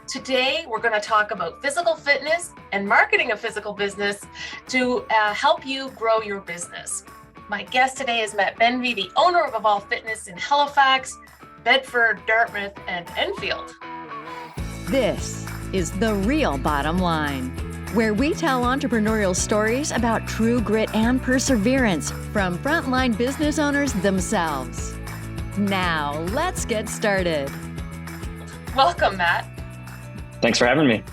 Today, we're going to talk about physical fitness and marketing a physical business to help you grow your business. My guest today is Matt Benvie, the owner of Evolve Fitness in Halifax, Bedford, Dartmouth, and Enfield. This is The Real Bottom Line, where we tell entrepreneurial stories about true grit and perseverance from frontline business owners themselves. Now, let's get started. Welcome, Matt. Thanks for having me.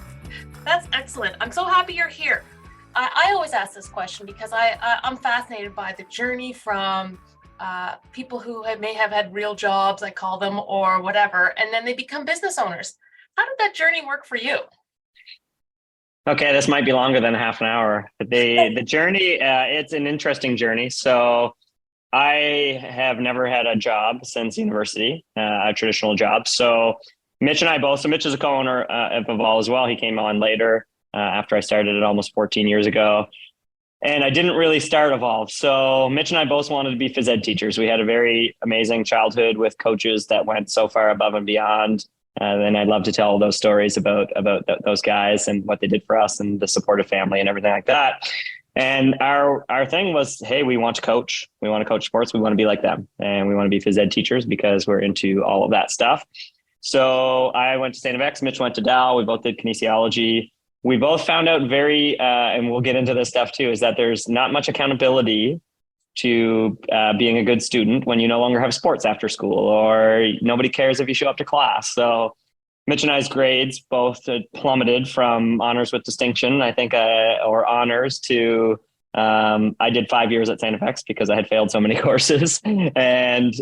That's excellent. I'm so happy you're here. I always ask this question because I'm fascinated by the journey from people who may have had real jobs, I call them, or whatever, and then they become business owners. How did that journey work for you? Okay, this might be longer than half an hour. The journey, it's an interesting journey. So I have never had a job since university, a traditional job. So Mitch and I both, so Mitch is a co-owner of Evolve as well. He came on later after I started it almost 14 years ago. And I didn't really start Evolve. So Mitch and I both wanted to be phys ed teachers. We had a very amazing childhood with coaches that went so far above and beyond. And I'd love to tell those stories about those guys and what they did for us and the supportive family and everything like that. And our thing was, hey, we want to coach. We want to coach sports. We want to be like them. And we want to be phys ed teachers because we're into all of that stuff. So I went to St. FX, Mitch went to Dow. We both did kinesiology. We both found out and we'll get into this stuff too, is that there's not much accountability to being a good student when you no longer have sports after school, or nobody cares if you show up to class. So Mitch and I's grades both plummeted from honors with distinction, I think, or honors to, I did 5 years at St. FX because I had failed so many courses. And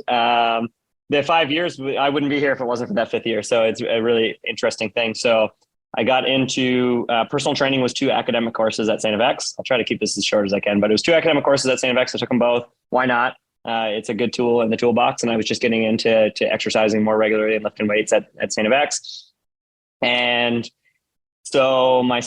the 5 years, I wouldn't be here if it wasn't for that fifth year. So it's a really interesting thing. So I got into personal training, was 2 academic courses at St. FX. I'll try to keep this as short as I can, but it was 2 academic courses at St. FX. I took them both. Why not? It's a good tool in the toolbox. And I was just getting into exercising more regularly and lifting weights at St. FX. And so I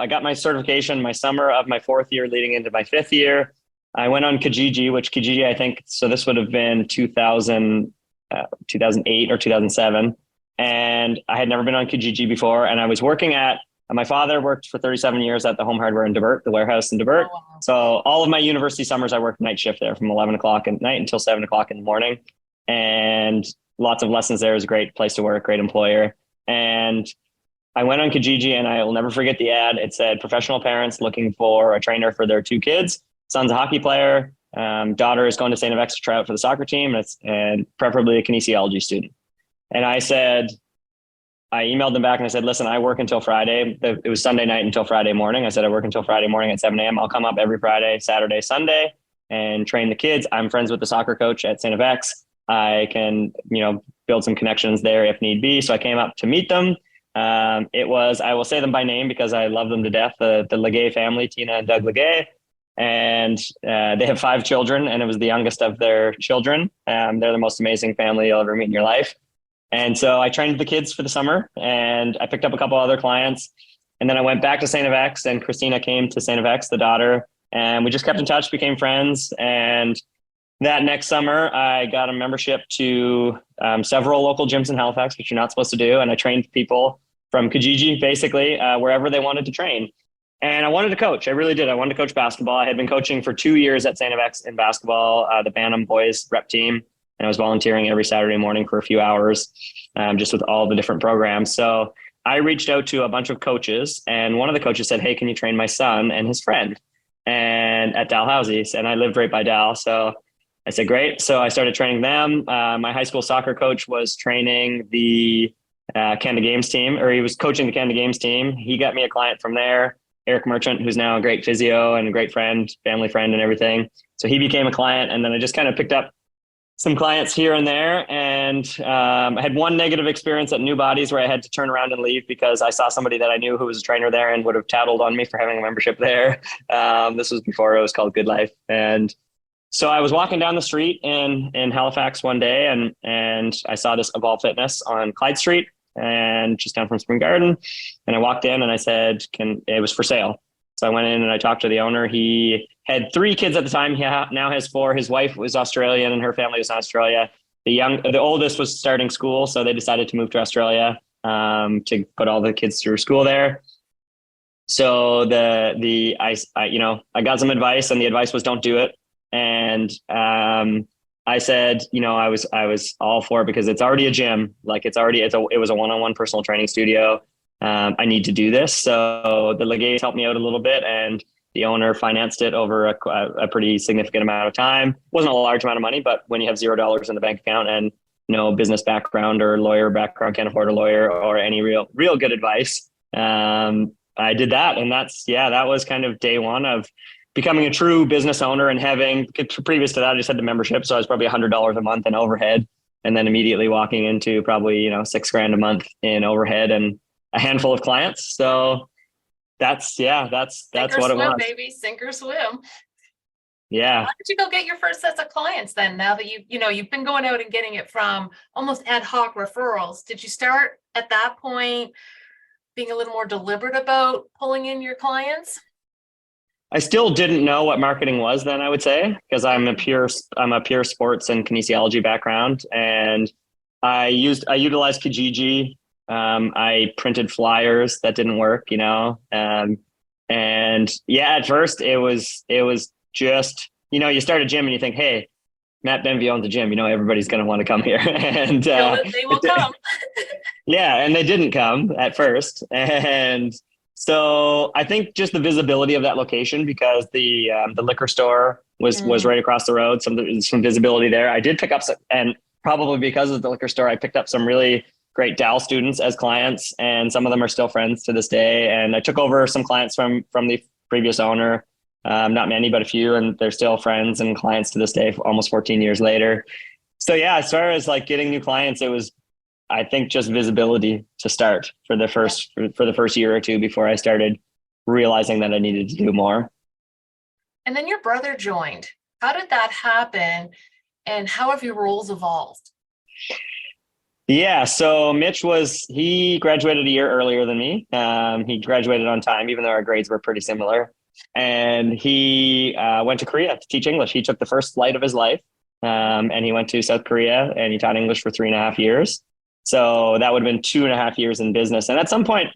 got my certification, my summer of my 4th year leading into my 5th year. I went on Kijiji, which Kijiji, I think, so this would have been 2008 or 2007. And I had never been on Kijiji before. And I was working my father worked for 37 years at the Home Hardware in Divert, the warehouse in Divert. Oh, wow. So all of my university summers, I worked night shift there from 11 o'clock at night until 7 o'clock in the morning. And lots of lessons there. It was a great place to work, great employer. And I went on Kijiji and I will never forget the ad. It said professional parents looking for a trainer for their 2 kids. Son's a hockey player. Daughter is going to St. FX to try out for the soccer team, and preferably a kinesiology student. And I emailed them back and I said, listen, I work until Friday. It was Sunday night until Friday morning. I said, I work until Friday morning at 7 a.m. I'll come up every Friday, Saturday, Sunday and train the kids. I'm friends with the soccer coach at St. FX. I can, build some connections there if need be. So I came up to meet them. I will say them by name because I love them to death. The Legay family, Tina and Doug Legay. And they have 5 children, and it was the youngest of their children. They're the most amazing family you'll ever meet in your life. And so I trained the kids for the summer, and I picked up a couple other clients. And then I went back to St. FX, and Christina came to St. FX, the daughter, and we just kept in touch, became friends. And that next summer, I got a membership to several local gyms in Halifax, which you're not supposed to do. And I trained people from Kijiji, basically, wherever they wanted to train. And I wanted to coach. I really did. I wanted to coach basketball. I had been coaching for 2 years at St. FX in basketball, the Bantam boys rep team. And I was volunteering every Saturday morning for a few hours, just with all the different programs. So I reached out to a bunch of coaches, and one of the coaches said, hey, can you train my son and his friend and at Dalhousie's? And I lived right by Dal. So I said, great. So I started training them. My high school soccer coach was training the Canada Games team, or he was coaching the Canada Games team. He got me a client from there, Eric Merchant, who's now a great physio and a great friend, family friend and everything. So he became a client. And then I just kind of picked up some clients here and there. And I had one negative experience at New Bodies where I had to turn around and leave because I saw somebody that I knew who was a trainer there and would have tattled on me for having a membership there. This was before it was called Good Life. And so I was walking down the street in Halifax one day, and I saw this Evolve Fitness on Clyde Street and just down from Spring Garden. And I walked in and I said, it was for sale. So I went in and I talked to the owner. He had 3 kids at the time. He now has 4. His wife was Australian and her family was in Australia. The oldest was starting school, so they decided to move to Australia. to put all the kids through school there. So I got some advice, and the advice was don't do it. And I said, I was all for it because it's already a gym. Like it was a one-on-one personal training studio. I need to do this. So the Legates helped me out a little bit, and the owner financed it over a pretty significant amount of time. It wasn't a large amount of money, but when you have $0 in the bank account and no business background or lawyer background, can't afford a lawyer or any real good advice, I did that. And that was kind of day one of becoming a true business owner, and having, previous to that, I just had the membership. So I was probably $100 a month in overhead, and then immediately walking into probably, $6,000 a month in overhead and a handful of clients. So that's what it was. Baby, sink or swim. Yeah. How did you go get your first sets of clients then? Now that you've been going out and getting it from almost ad hoc referrals, did you start at that point being a little more deliberate about pulling in your clients? I still didn't know what marketing was then, I would say, because I'm a pure sports and kinesiology background, and I utilized Kijiji. I printed flyers that didn't work, and at first it was just, you start a gym and you think, hey, Matt Benvie owns a gym, everybody's going to want to come here. And they will come. Yeah. And they didn't come at first. And so I think just the visibility of that location, because the liquor store was right across the road, some visibility there. I did pick up some, and probably because of the liquor store, I picked up some really great DAL students as clients, and some of them are still friends to this day. And I took over some clients from the previous owner, not many, but a few, and they're still friends and clients to this day, almost 14 years later. So yeah, as far as like getting new clients, it was, I think, just visibility to start for the first year or two before I started realizing that I needed to do more. And then your brother joined. How did that happen? And how have your roles evolved? Yeah, so Mitch he graduated a year earlier than me. He graduated on time, even though our grades were pretty similar. And he went to Korea to teach English. He took the first flight of his life, and he went to South Korea, and he taught English for 3.5 years. So that would have been 2.5 years in business. And at some point,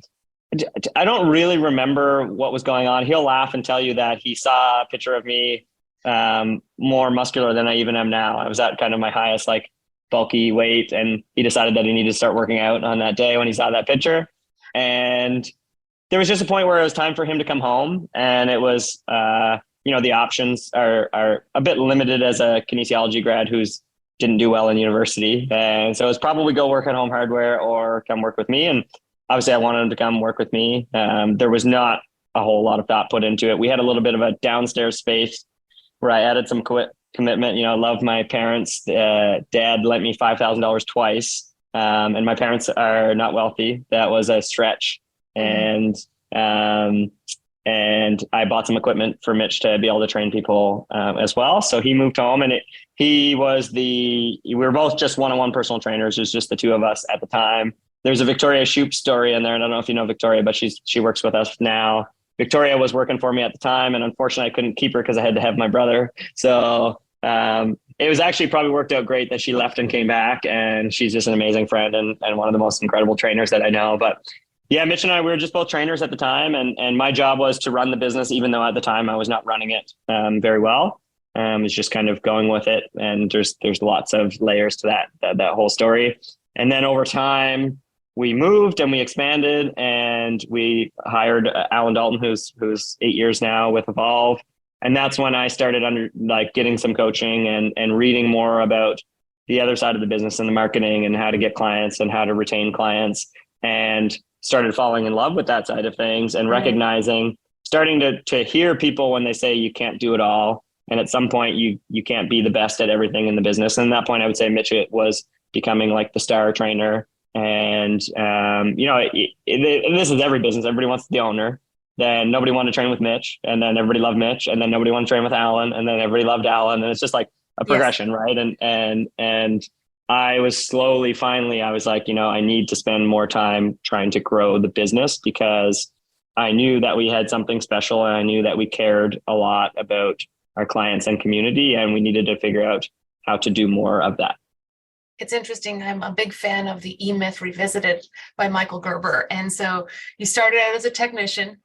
I don't really remember what was going on. He'll laugh and tell you that he saw a picture of me more muscular than I even am now. I was at kind of my highest, like, bulky weight, and he decided that he needed to start working out on that day when he saw that picture. And there was just a point where it was time for him to come home, and it was, the options are a bit limited as a kinesiology grad who's didn't do well in university. And so it was probably go work at Home Hardware or come work with me. And obviously I wanted him to come work with me. There was not a whole lot of thought put into it. We had a little bit of a downstairs space where I added some commitment. I love my parents. Dad lent me $5,000 twice. And my parents are not wealthy. That was a stretch. And I bought some equipment for Mitch to be able to train people as well. So he moved home, and we were both just one-on-one personal trainers. It was just the two of us at the time. There's a Victoria Shoup story in there, and I don't know if you know Victoria, but she works with us now. Victoria was working for me at the time, and unfortunately I couldn't keep her because I had to have my brother. So it was actually probably worked out great that she left and came back, and she's just an amazing friend and one of the most incredible trainers that I know. But yeah, Mitch and I, we were just both trainers at the time, and my job was to run the business, even though at the time I was not running it very well. It's just kind of going with it, and there's lots of layers to that whole story. And then over time, we moved and we expanded, and we hired Alan Dalton, who's 8 years now with Evolve. And that's when I started getting some coaching and reading more about the other side of the business and the marketing and how to get clients and how to retain clients, and started falling in love with that side of things and recognizing, starting to hear people when they say you can't do it all. And at some point you can't be the best at everything in the business. And at that point, I would say Mitch was becoming like the star trainer. And, this is every business. Everybody wants the owner. Then nobody wanted to train with Mitch, and then everybody loved Mitch, and then nobody wanted to train with Alan, and then everybody loved Alan. And it's just like a progression. Yes. Right. And I was slowly, finally, I was like, I need to spend more time trying to grow the business, because I knew that we had something special, and I knew that we cared a lot about our clients and community, and we needed to figure out how to do more of that. It's interesting. I'm a big fan of the E-Myth Revisited by Michael Gerber. And so you started out as a technician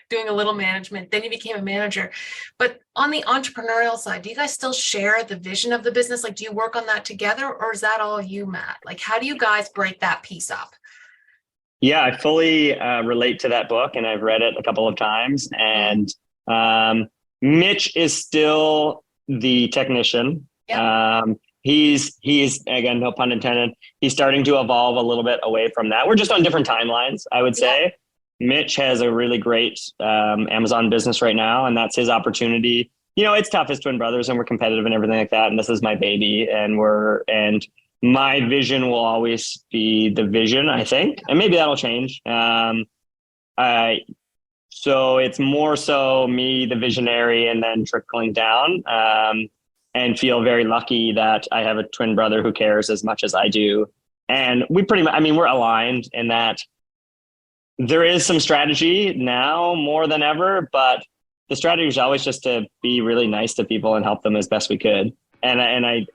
doing a little management, then you became a manager. But on the entrepreneurial side, do you guys still share the vision of the business? Like, do you work on that together, or is that all you, Matt? Like, how do you guys break that piece up? Yeah, I fully relate to that book, and I've read it a couple of times. And Mitch is still the technician. Yeah. He's again, no pun intended, he's starting to evolve a little bit away from that. We're just on different timelines, I would say. Mitch has a really great Amazon business right now, and that's his opportunity. You know, it's tough as twin brothers, and we're competitive and everything like that. And this is my baby, and my vision will always be the vision, I think, and maybe that'll change. So it's more so me, the visionary, and then trickling down. And feel very lucky that I have a twin brother who cares as much as I do. And we pretty much, I mean, we're aligned in that there is some strategy now more than ever, but the strategy is always just to be really nice to people and help them as best we could. And I,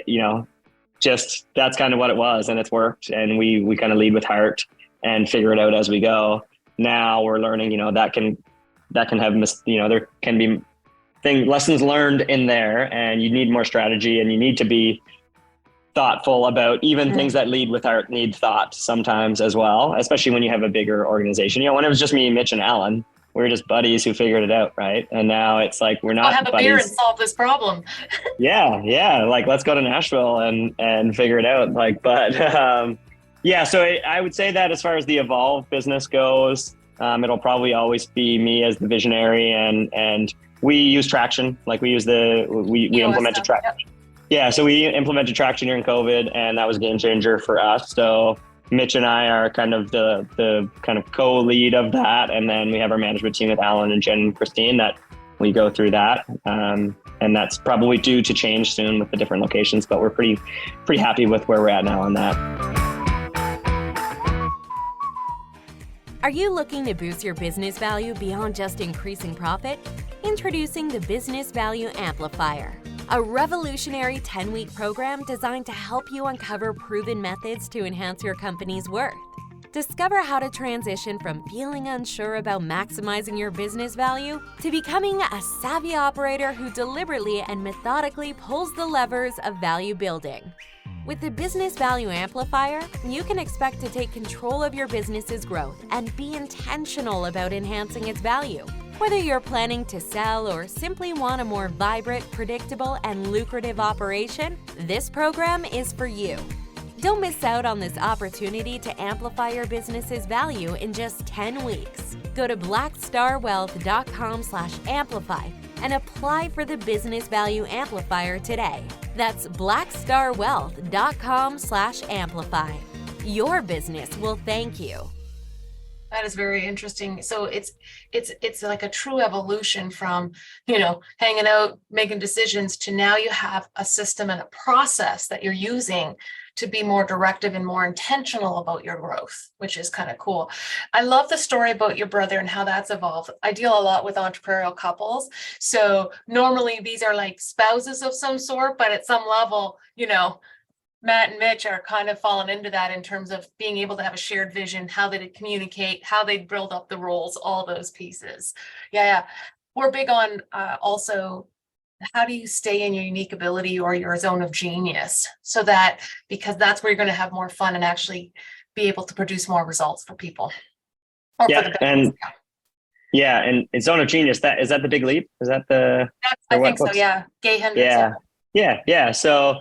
you know, just that's kind of what it was, and it's worked. And we kind of lead with heart and figure it out as we go. Now we're learning, you know, that can have, you know, there can be lessons learned in there, and you need more strategy, and you need to be thoughtful about even things that lead with heart need thought sometimes as well, especially when you have a bigger organization. You know, when it was just me, Mitch, and Alan, we were just buddies who figured it out, right? And now it's like we're not have a buddies. beer and solve this problem. Yeah, like let's go to Nashville and figure it out. Like, but yeah, so I would say that as far as the Evolve business goes, it'll probably always be me as the visionary, and we use Traction. Like we implemented Traction. Yeah, so we implemented Traction during COVID, and that was a game changer for us. So Mitch and I are kind of the kind of co-lead of that, and then we have our management team with Alan and Jen and Christine that we go through that. And that's probably due to change soon with the different locations, but we're pretty happy with where we're at now on that. Are you looking to boost your business value beyond just increasing profit? Introducing the Business Value Amplifier, a revolutionary 10-week program designed to help you uncover proven methods to enhance your company's worth. Discover how to transition from feeling unsure about maximizing your business value to becoming a savvy operator who deliberately and methodically pulls the levers of value building. With the Business Value Amplifier, you can expect to take control of your business's growth and be intentional about enhancing its value. Whether you're planning to sell or simply want a more vibrant, predictable, and lucrative operation, this program is for you. Don't miss out on this opportunity to amplify your business's value in just 10 weeks. Go to blackstarwealth.com/amplify and apply for the Business Value Amplifier today. That's blackstarwealth.com/amplify. Your business will thank you. That is very interesting. So it's like a true evolution from, you know, hanging out, making decisions, to now you have a system and a process that you're using to be more directive and more intentional about your growth, which is kind of cool. I love the story about your brother and how that's evolved. I deal a lot with entrepreneurial couples. So normally these are like spouses of some sort, but at some level, you know, Matt and Mitch are kind of falling into that in terms of being able to have a shared vision, how they'd communicate, how they'd build up the roles, all those pieces. Yeah. We're big on also, how do you stay in your unique ability or your zone of genius, so that, because that's where you're going to have more fun and actually be able to produce more results for people. Or for the business. And zone of genius, is that the big leap? Is that I think so, yeah. Gay Hendricks. Yeah. So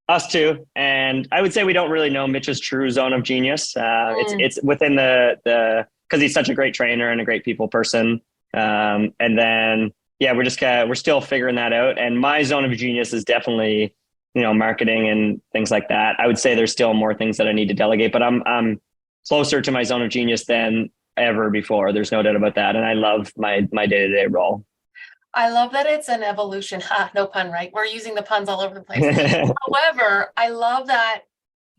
us too. And I would say we don't really know Mitch's true zone of genius. It's within because he's such a great trainer and a great people person. And then, we're still figuring that out. And my zone of genius is definitely, you know, marketing and things like that. I would say there's still more things that I need to delegate, but I'm closer to my zone of genius than ever before. There's no doubt about that. And I love my day-to-day role. I love that it's an evolution. No pun, right? We're using the puns all over the place. However, I love that,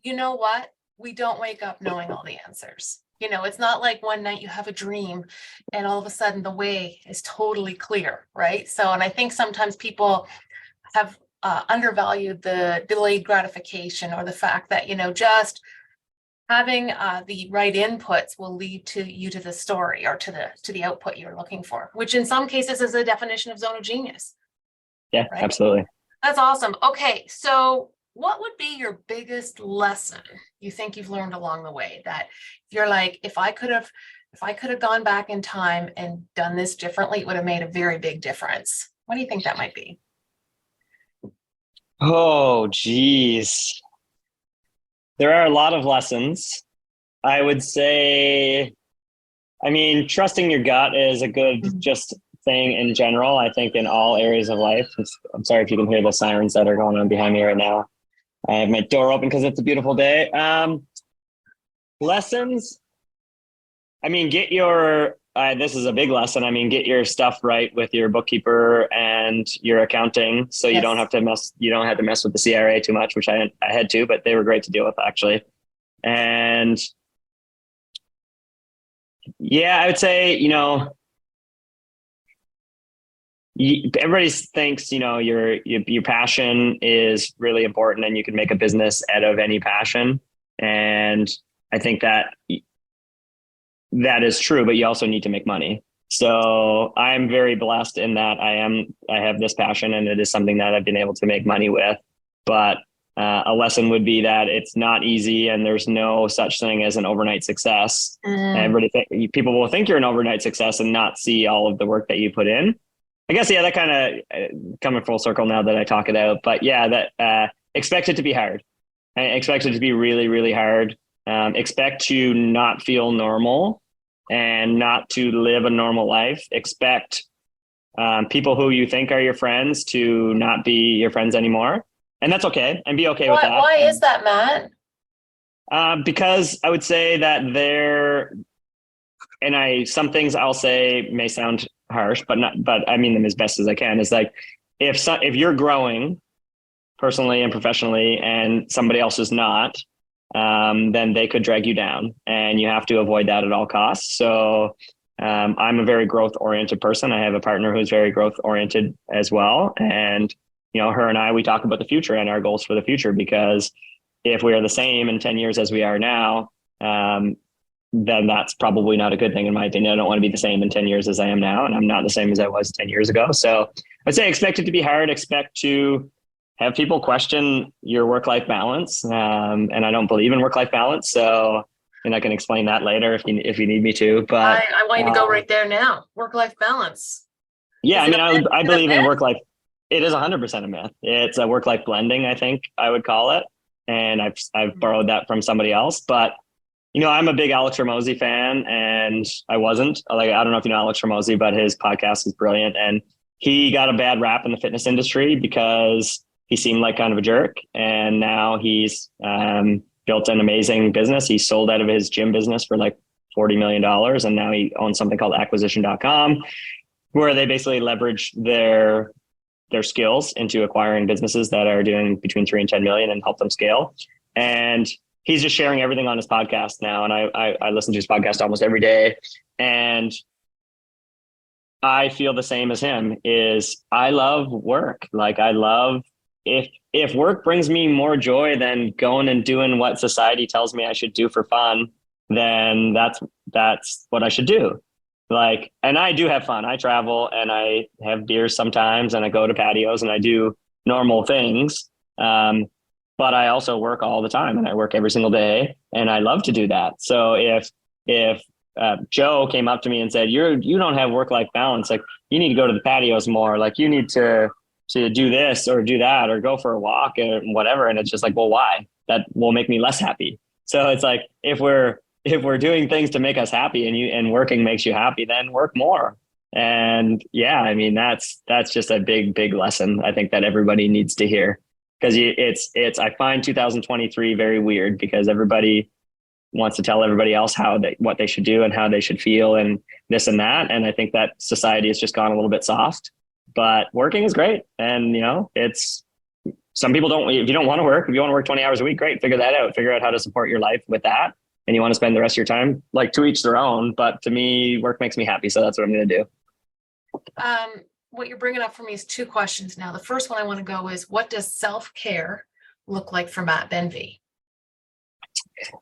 you know what? We don't wake up knowing all the answers. You know, it's not like one night you have a dream and all of a sudden the way is totally clear, right? So, and I think sometimes people have undervalue the delayed gratification, or the fact that, just having the right inputs will lead to the story, or to the output you're looking for, which in some cases is a definition of zone of genius. Yeah, right? absolutely. That's awesome. Okay, so what would be your biggest lesson you think you've learned along the way, that you're like, if I could have gone back in time and done this differently, it would have made a very big difference? What do you think that might be? Oh, geez. There are a lot of lessons. I would say, I mean, trusting your gut is a good just thing in general. I think in all areas of life. I'm sorry if you can hear the sirens that are going on behind me right now. I have my door open because it's a beautiful day. Lessons. I mean, this is a big lesson. I mean, get your stuff right with your bookkeeper and your accounting, so you don't have to mess with the CRA too much, which I had to, but they were great to deal with, actually. And yeah, I would say, everybody thinks, your passion is really important, and you can make a business out of any passion. And I think that is true, but you also need to make money. So I'm very blessed in that I have this passion, and it is something that I've been able to make money with. But a lesson would be that it's not easy, and there's no such thing as an overnight success. People will think you're an overnight success and not see all of the work that you put in. I guess, yeah, that kind of coming full circle now that I talk it out. But yeah, that expect it to be hard. I expect it to be really, really hard. Expect to not feel normal and not to live a normal life. Expect people who you think are your friends to not be your friends anymore. And that's okay. And be okay with that. Why is that, Matt? Because I would say that some things I'll say may sound harsh, but I mean them as best as I can. Is like, if you're growing personally and professionally and somebody else is not, then they could drag you down, and you have to avoid that at all costs. So I'm a very growth oriented person. I have a partner who's very growth oriented as well. And, her and we talk about the future and our goals for the future, because if we are the same in 10 years as we are now, then that's probably not a good thing, in my opinion. I don't want to be the same in 10 years as I am now, and I'm not the same as I was 10 years ago. So I'd say expect it to be hard. Expect to have people question your work-life balance. And I don't believe in work-life balance. So, and I can explain that later if you need me to, but I want you to go right there now. Work-life balance. Yeah. I mean, I believe in work-life. It is 100% a myth. It's a work-life blending, I think I would call it. And I've borrowed that from somebody else, but I'm a big Alex Hormozi fan, and I wasn't. I don't know if you know Alex Hormozi, but his podcast is brilliant. And he got a bad rap in the fitness industry because he seemed like kind of a jerk. And now he's built an amazing business. He sold out of his gym business for like $40 million. And now he owns something called acquisition.com, where they basically leverage their skills into acquiring businesses that are doing between 3 and 10 million and help them scale. And he's just sharing everything on his podcast now. And I listen to his podcast almost every day. And I feel the same as him. Is I love work. Like, I love, if work brings me more joy than going and doing what society tells me I should do for fun, then that's what I should do. Like, and I do have fun. I travel and I have beers sometimes, and I go to patios and I do normal things. But I also work all the time, and I work every single day, and I love to do that. So if Joe came up to me and said, you don't have work-life balance, like, you need to go to the patios more, like, you need to do this or do that or go for a walk or whatever. And it's just like, well, why? That will make me less happy. So it's like, if we're doing things to make us happy, and working makes you happy, then work more. And yeah, I mean, that's just a big lesson I think that everybody needs to hear. Because I find 2023 very weird, because everybody wants to tell everybody else what they should do and how they should feel and this and that. And I think that society has just gone a little bit soft, but working is great. And, it's, some people if you don't want to work, if you want to work 20 hours a week, great, figure that out, figure out how to support your life with that. And you want to spend the rest of your time, like, to each their own. But to me, work makes me happy. So that's what I'm going to do. what you're bringing up for me is two questions now. The first one I want to go is, what does self-care look like for Matt Benvie?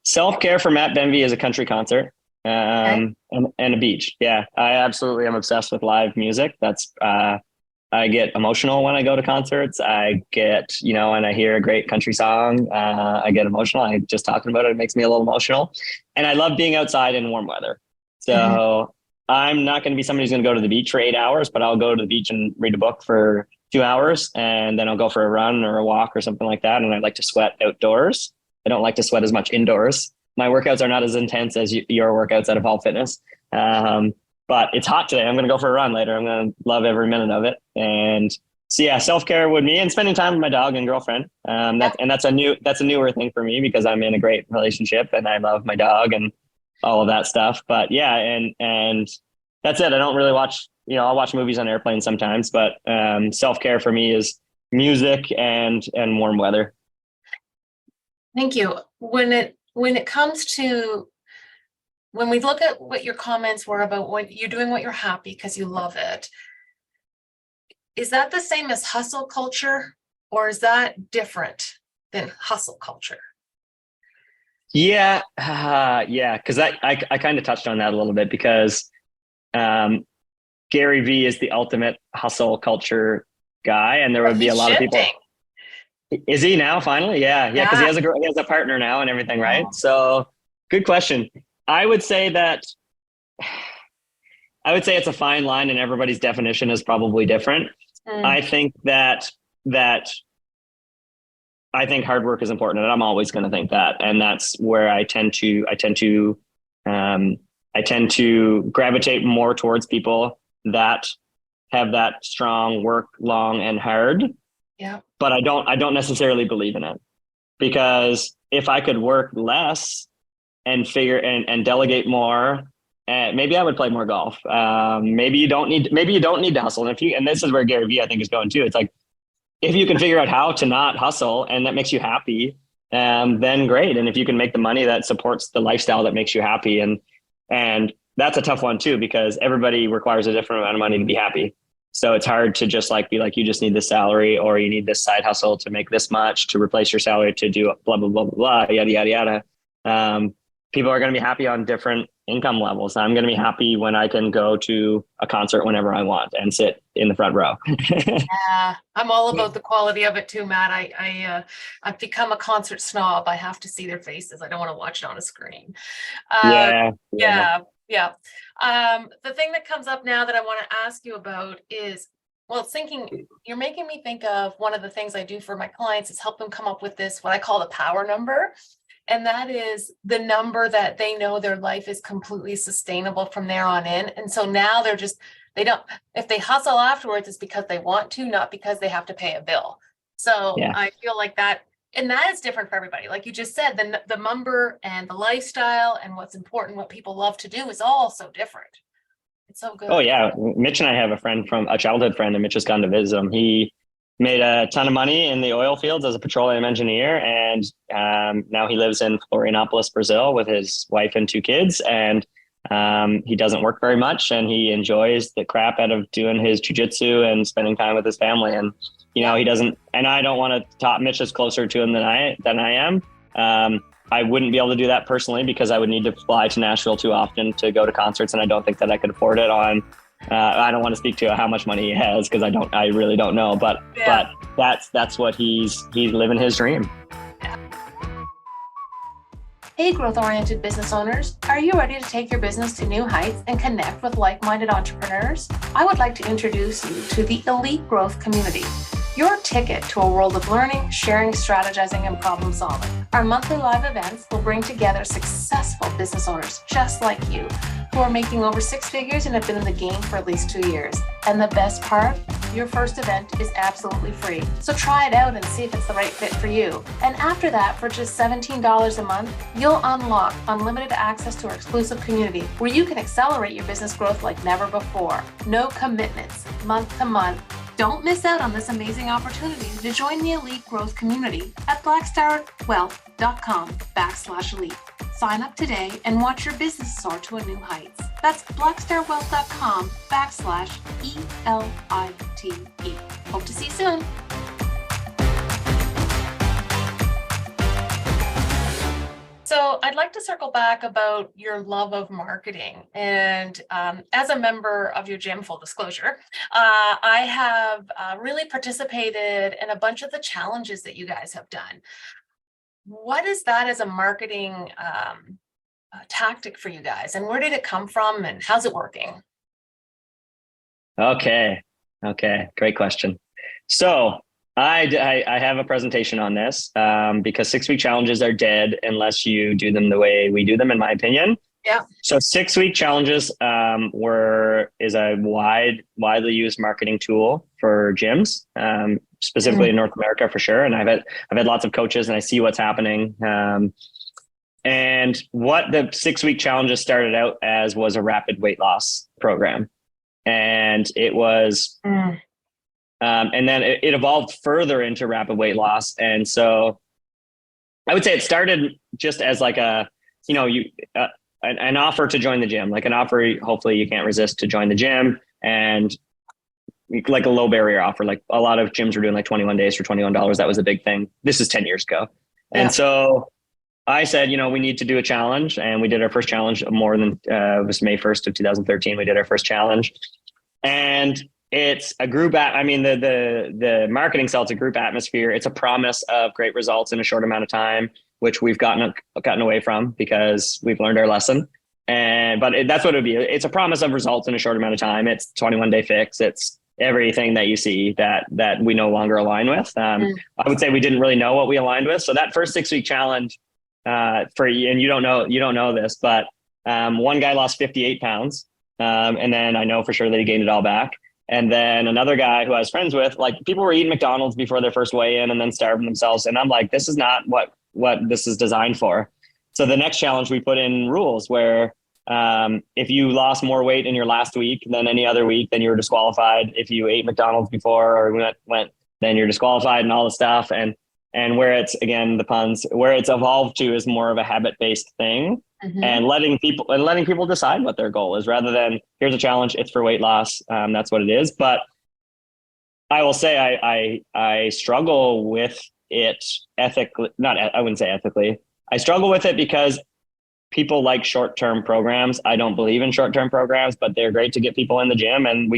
Self-care for Matt Benvie is a country concert, and a beach. Yeah, I absolutely am obsessed with live music. That's, I get emotional when I go to concerts. I get, when I hear a great country song, I get emotional. I just talking about it, it makes me a little emotional. And I love being outside in warm weather. So I'm not going to be somebody who's going to go to the beach for 8 hours, but I'll go to the beach and read a book for 2 hours, and then I'll go for a run or a walk or something like that. And I like to sweat outdoors. I don't like to sweat as much indoors. My workouts are not as intense as your workouts at Evolve Fitness. But it's hot today. I'm going to go for a run later. I'm going to love every minute of it. And so, yeah, self-care with me and spending time with my dog and girlfriend. That's a newer thing for me because I'm in a great relationship and I love my dog and all of that stuff. But yeah, and that's it. I don't really watch, I'll watch movies on airplanes sometimes, but self-care for me is music and warm weather. Thank you. When it comes to, when we look at what your comments were about when you're doing what you're happy because you love it, is that the same as hustle culture, or is that different than hustle culture? Yeah. Because I kind of touched on that a little bit because Gary Vee is the ultimate hustle culture guy, and there would be a lot of people. Is he now finally? Yeah. Because he has a partner now and everything, right? So good question. I would say it's a fine line, and everybody's definition is probably different. I think that I think hard work is important, and I'm always going to think that. And that's where I tend to gravitate more towards people that have that strong work long and hard. Yeah. But I don't necessarily believe in it, because if I could work less and delegate more, maybe I would play more golf. Maybe you don't need to hustle. And this is where Gary Vee, I think, is going too. It's like, if you can figure out how to not hustle and that makes you happy, then great. And if you can make the money that supports the lifestyle that makes you happy, and that's a tough one too, because everybody requires a different amount of money to be happy. So it's hard to just be like, you just need this salary, or you need this side hustle to make this much to replace your salary to do blah, blah, blah, blah, blah, yada, yada, yada. People are going to be happy on different income levels. I'm going to be happy when I can go to a concert whenever I want and sit in the front row. Yeah, I'm all about the quality of it too, Matt. I've become a concert snob. I have to see their faces. I don't want to watch it on a screen. Yeah. The thing that comes up now that I want to ask you about is, you're making me think of one of the things I do for my clients is help them come up with this, what I call the power number. And that is the number that they know their life is completely sustainable from there on in. And so now if they hustle afterwards, it's because they want to, not because they have to pay a bill. So yeah. I feel like that, and that is different for everybody. Like you just said, the number and the lifestyle and what's important, what people love to do is all so different. It's so good. Oh yeah. Mitch and I have a childhood friend, and Mitch has gone to visit him. He made a ton of money in the oil fields as a petroleum engineer. And now he lives in Florianopolis, Brazil with his wife and 2 kids. And he doesn't work very much, and he enjoys the crap out of doing his jujitsu and spending time with his family. And, he doesn't, and I don't want to talk. Mitch is closer to him than I am. I wouldn't be able to do that personally because I would need to fly to Nashville too often to go to concerts. And I don't think that I could afford it on, I don't want to speak to how much money he has because I really don't know, but that's what he's living his dream. Hey, growth-oriented business owners, are you ready to take your business to new heights and connect with like-minded entrepreneurs? I would like to introduce you to the Elite Growth Community, your ticket to a world of learning, sharing, strategizing, and problem solving. Our monthly live events will bring together successful business owners just like you, who are making over 6 figures and have been in the game for at least 2 years. And the best part, your first event is absolutely free. So try it out and see if it's the right fit for you. And after that, for just $17 a month, you'll unlock unlimited access to our exclusive community where you can accelerate your business growth like never before. No commitments, month to month, Don't miss out on this amazing opportunity to join the elite growth community at blackstarwealth.com/elite. Sign up today and watch your business soar to a new heights. That's blackstarwealth.com/ELITE. Hope to see you soon. So I'd like to circle back about your love of marketing. And as a member of your gym, full disclosure, I have really participated in a bunch of the challenges that you guys have done. What is that as a marketing tactic for you guys? And where did it come from and how's it working? Okay. Great question. So I have a presentation on this because 6-week challenges are dead unless you do them the way we do them, in my opinion. Yeah. So 6-week challenges is a widely used marketing tool for gyms, specifically in North America for sure. And I've had lots of coaches and I see what's happening. And what the 6-week challenges started out as was a rapid weight loss program. And it was, and then it evolved further into rapid weight loss. And so I would say it started just as like an offer to join the gym, like an offer, hopefully you can't resist to join the gym, and like a low barrier offer. Like a lot of gyms were doing like 21 days for $21. That was a big thing. This is 10 years ago. Yeah. And so I said, we need to do a challenge, and we did our first challenge it was May 1st of 2013. We did our first challenge, and it's a group the marketing sells a group atmosphere. It's a promise of great results in a short amount of time, which we've gotten away from because we've learned our lesson. But that's what it would be. It's a promise of results in a short amount of time. It's 21-day fix. It's everything that you see that we no longer align with. I would say we didn't really know what we aligned with. So that first 6-week challenge and you don't know this, but one guy lost 58 pounds. And then I know for sure that he gained it all back. And then another guy who I was friends with, like, people were eating McDonald's before their first weigh-in and then starving themselves. And I'm like, this is not what this is designed for. So the next challenge, we put in rules where if you lost more weight in your last week than any other week, then you're disqualified. If you ate McDonald's before or went, then you're disqualified and all the stuff. And where it's, again, the puns, where it's evolved to is more of a habit-based thing. And letting people decide what their goal is, rather than here's a challenge, it's for weight loss. That's what it is. But I will say I struggle with it ethically. I wouldn't say ethically. I struggle with it because people like short-term programs. I don't believe in short-term programs, but they're great to get people in the gym, and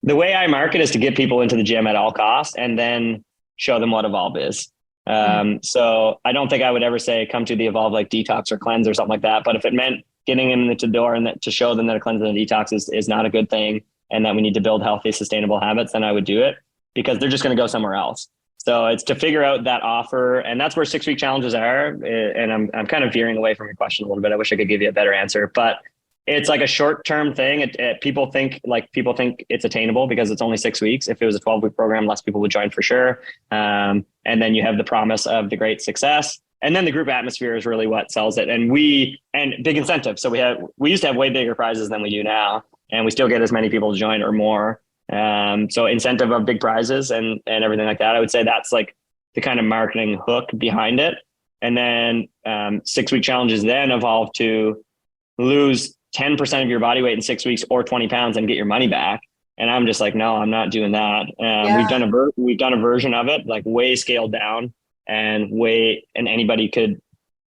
the way I market is to get people into the gym at all costs and then show them what Evolve is. So I don't think I would ever say come to the Evolve like detox or cleanse or something like that. But if it meant getting them into the door and to show them that a cleanse and a detox is not a good thing, and that we need to build healthy, sustainable habits, then I would do it, because they're just going to go somewhere else. So it's to figure out that offer. And that's where 6-week challenges are. And I'm kind of veering away from your question a little bit. I wish I could give you a better answer, but it's like a short-term thing. People think it's attainable because it's only 6 weeks. If it was a 12-week program, less people would join for sure. And then you have the promise of the great success. And then the group atmosphere is really what sells it. And big incentives. So we used to have way bigger prizes than we do now, and we still get as many people to join or more. So incentive of big prizes and everything like that. I would say that's like the kind of marketing hook behind it. And then 6-week challenges then evolve to lose 10% of your body weight in 6 weeks or 20 pounds and get your money back. And I'm just like, no, I'm not doing that. We've done a version of it, like way scaled down and anybody could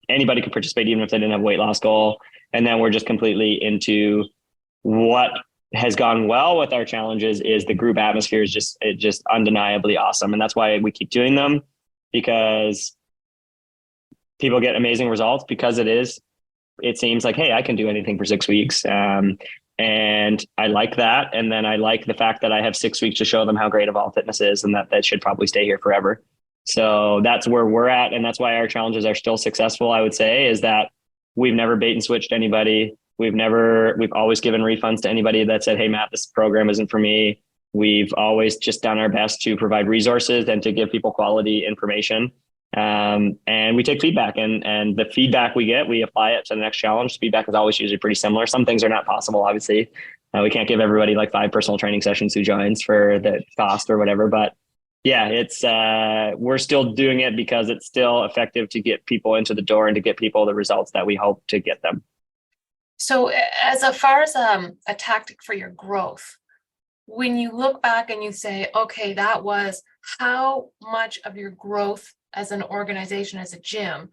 participate even if they didn't have a weight loss goal. And then we're just completely into what has gone well with our challenges is the group atmosphere is just undeniably awesome. And that's why we keep doing them, because people get amazing results because it seems like, hey, I can do anything for 6 weeks. And I like that. And then I like the fact that I have 6 weeks to show them how great Evolve Fitness is, and that should probably stay here forever. So that's where we're at. And that's why our challenges are still successful, I would say, is that we've never bait and switched anybody. We've always given refunds to anybody that said, hey, Matt, this program isn't for me. We've always just done our best to provide resources and to give people quality information. And we take feedback, and the feedback we get, we apply it to the next challenge. Feedback is always usually pretty similar. Some things are not possible, obviously, We can't give everybody like 5 personal training sessions who joins for the cost or whatever, but yeah, it's we're still doing it because it's still effective to get people into the door and to get people the results that we hope to get them. So as far as a tactic for your growth, when you look back and you say, okay, that was how much of your growth as an organization, as a gym,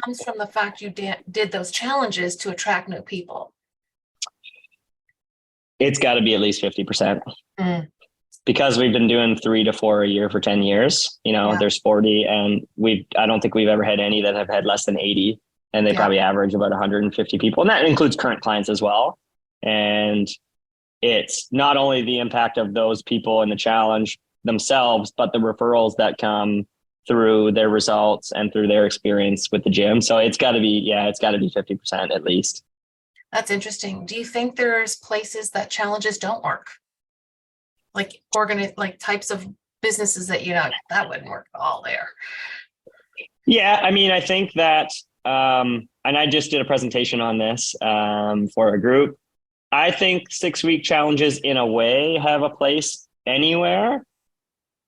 comes from the fact you did those challenges to attract new people? It's got to be at least 50%. Mm. Because we've been doing 3 to 4 a year for 10 years, there's 40, and I don't think we've ever had any that have had less than 80, and they probably average about 150 people. And that includes current clients as well. And it's not only the impact of those people in the challenge themselves, but the referrals that come through their results and through their experience with the gym. So it's got to be 50% at least. That's interesting. Do you think there's places that challenges don't work? Like types of businesses that, that wouldn't work at all there? Yeah. I mean, I think that, and I just did a presentation on this for a group. I think 6-week challenges in a way have a place anywhere,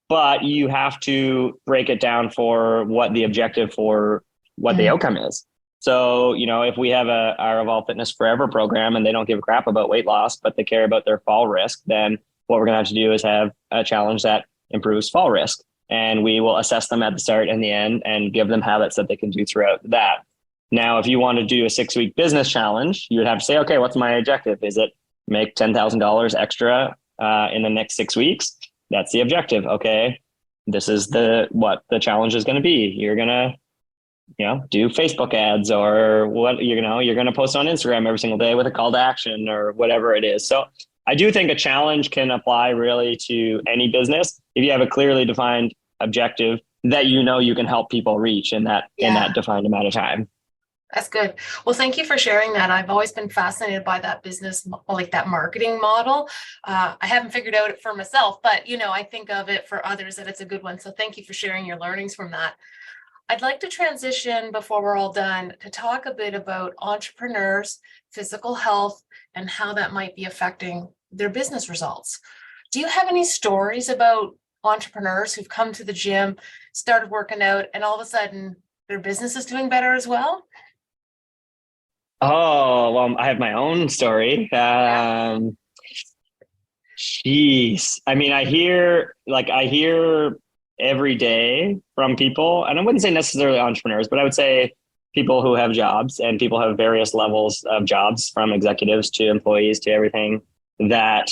but you have to break it down for what the objective for what the outcome is. So, if we have our Evolve Fitness Forever program and they don't give a crap about weight loss, but they care about their fall risk, then what we're going to have to do is have a challenge that improves fall risk. And we will assess them at the start and the end and give them habits that they can do throughout that. Now, if you want to do a 6-week business challenge, you would have to say, okay, what's my objective? Is it make $10,000 extra in the next 6 weeks? That's the objective. Okay. This is what the challenge is going to be. You're going to, do Facebook ads, or what, you're going to post on Instagram every single day with a call to action or whatever it is. So I do think a challenge can apply really to any business if you have a clearly defined objective that you can help people reach in that defined amount of time. That's good. Well, thank you for sharing that. I've always been fascinated by that business, like that marketing model. I haven't figured out it for myself, but I think of it for others that it's a good one. So thank you for sharing your learnings from that. I'd like to transition before we're all done to talk a bit about entrepreneurs, physical health, and how that might be affecting their business results. Do you have any stories about entrepreneurs who've come to the gym, started working out, and all of a sudden their business is doing better as well? Oh, well, I have my own story. Jeez. I mean, I hear every day from people, and I wouldn't say necessarily entrepreneurs, but I would say people who have jobs, and people have various levels of jobs, from executives to employees to everything, that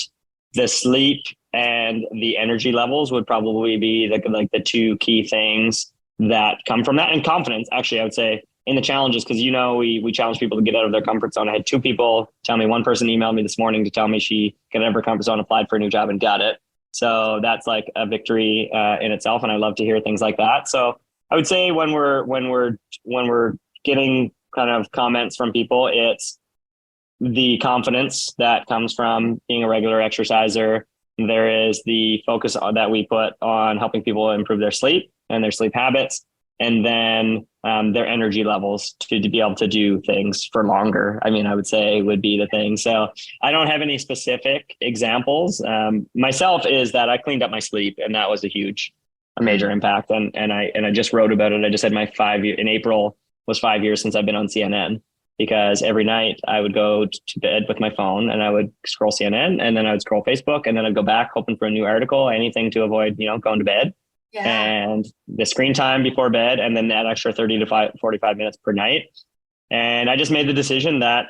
the sleep and the energy levels would probably be the 2 key things that come from that. And confidence, actually, I would say, in the challenges, because we challenge people to get out of their comfort zone. I had 2 people tell me, one person emailed me this morning to tell me she got out of her comfort zone, applied for a new job, and got it. So that's like a victory in itself, and I love to hear things like that. So I would say when we're getting kind of comments from people, it's the confidence that comes from being a regular exerciser. There is the focus that we put on helping people improve their sleep and their sleep habits, and then their energy levels to be able to do things for longer. I mean, I would say would be the thing. So I don't have any specific examples. Myself is that I cleaned up my sleep, and that was a major impact. And I just wrote about it. I just had my 5 year in April was 5 years since I've been on CNN, because every night I would go to bed with my phone and I would scroll CNN, and then I would scroll Facebook, and then I'd go back hoping for a new article, anything to avoid, going to bed. Yeah. And the screen time before bed, and then that extra 30 to 45 minutes per night. And I just made the decision that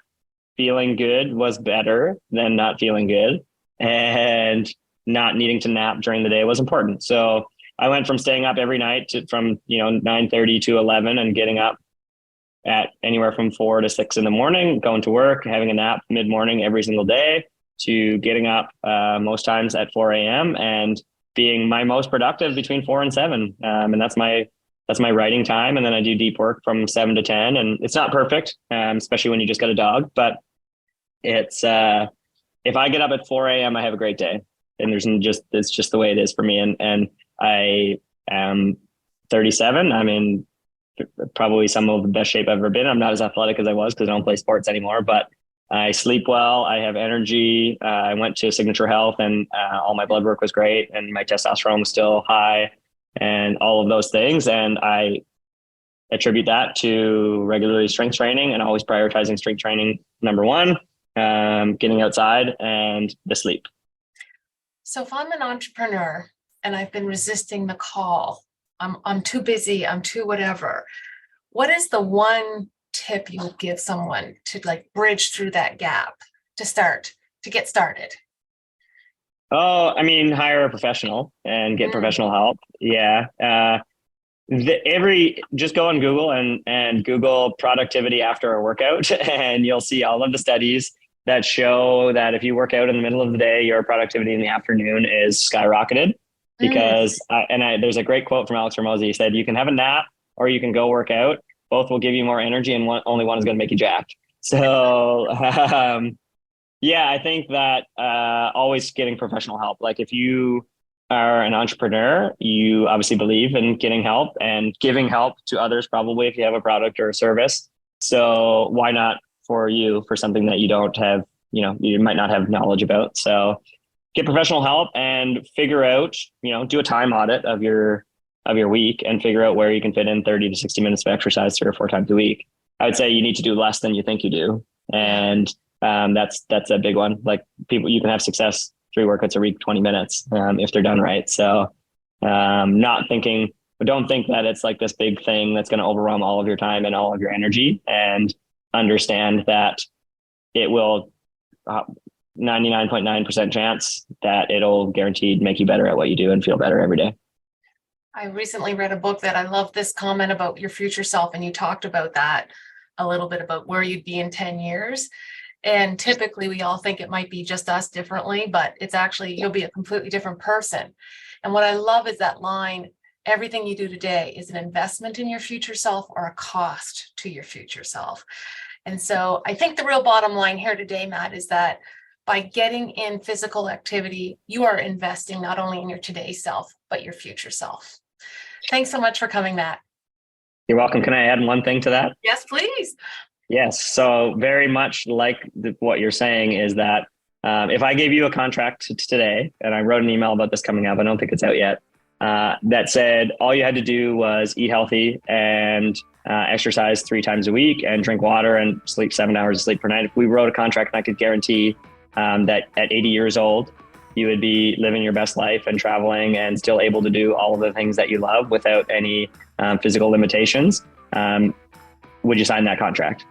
feeling good was better than not feeling good, and not needing to nap during the day was important. So I went from staying up every night from 9:30 to 11, and getting up at anywhere from 4 to 6 in the morning, going to work, having a nap mid-morning every single day, to getting up most times at 4 a.m. and being my most productive between 4 and 7. And that's my writing time. And then I do deep work from 7 to 10. And it's not perfect, especially when you just got a dog, but it's, if I get up at 4 a.m., I have a great day. And it's just the way it is for me. And I am 37. I'm in probably some of the best shape I've ever been. I'm not as athletic as I was because I don't play sports anymore, but I sleep well. I have energy. I went to Signature Health and all my blood work was great. And my testosterone was still high and all of those things. And I attribute that to regularly strength training and always prioritizing strength training. Number one, getting outside and the sleep. So if I'm an entrepreneur and I've been resisting the call, I'm too busy, I'm too whatever, what is the one tip you would give someone to like bridge through that gap to get started? Oh, I mean, hire a professional and get professional help. Yeah. Just go on Google and Google productivity after a workout, and you'll see all of the studies that show that if you work out in the middle of the day, your productivity in the afternoon is skyrocketed. Because there's a great quote from Alex Hormozi. He said, "You can have a nap or you can go work out. Both will give you more energy, and only one is going to make you jacked." So, yeah, I think that always getting professional help. Like if you are an entrepreneur, you obviously believe in getting help and giving help to others, probably if you have a product or a service. So why not for something that you don't have, you might not have knowledge about. So get professional help and figure out, do a time audit of your week and figure out where you can fit in 30 to 60 minutes of exercise 3 or 4 times a week. I would say you need to do less than you think you do. And that's a big one. Like you can have success 3 workouts a week, 20 minutes, if they're done right. So don't think that it's like this big thing that's going to overwhelm all of your time and all of your energy, and understand that it will 99.9% chance that it'll guaranteed make you better at what you do and feel better every day. I recently read a book that I love this comment about your future self. And you talked about that a little bit about where you'd be in 10 years. And typically we all think it might be just us differently, but it's actually, you'll be a completely different person. And what I love is that line, everything you do today is an investment in your future self or a cost to your future self. And so I think the real bottom line here today, Matt, is that by getting in physical activity, you are investing not only in your today's self, but your future self. Thanks so much for coming, Matt. You're welcome. Can I add one thing to that? Yes, please. Yes. So very much like what you're saying is that if I gave you a contract today, and I wrote an email about this coming up, I don't think it's out yet, that said all you had to do was eat healthy and exercise 3 times a week and drink water and sleep 7 hours of sleep per night. If we wrote a contract and I could guarantee that at 80 years old, you would be living your best life and traveling and still able to do all of the things that you love without any physical limitations, would you sign that contract?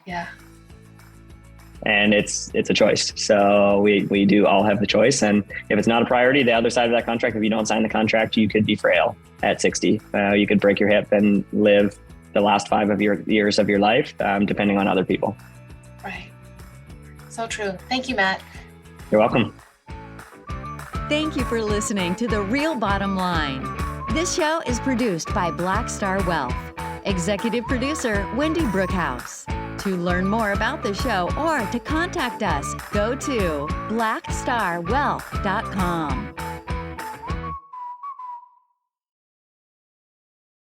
Yeah. And it's a choice. So we do all have the choice. And if it's not a priority, the other side of that contract, if you don't sign the contract, you could be frail at 60. You could break your hip and live the last 5 of your years of your life, depending on other people. Right. So true. Thank you, Matt. You're welcome. Thank you for listening to The Real Bottom Line. This show is produced by Black Star Wealth. Executive producer, Wendy Brookhouse. To learn more about the show or to contact us, go to blackstarwealth.com.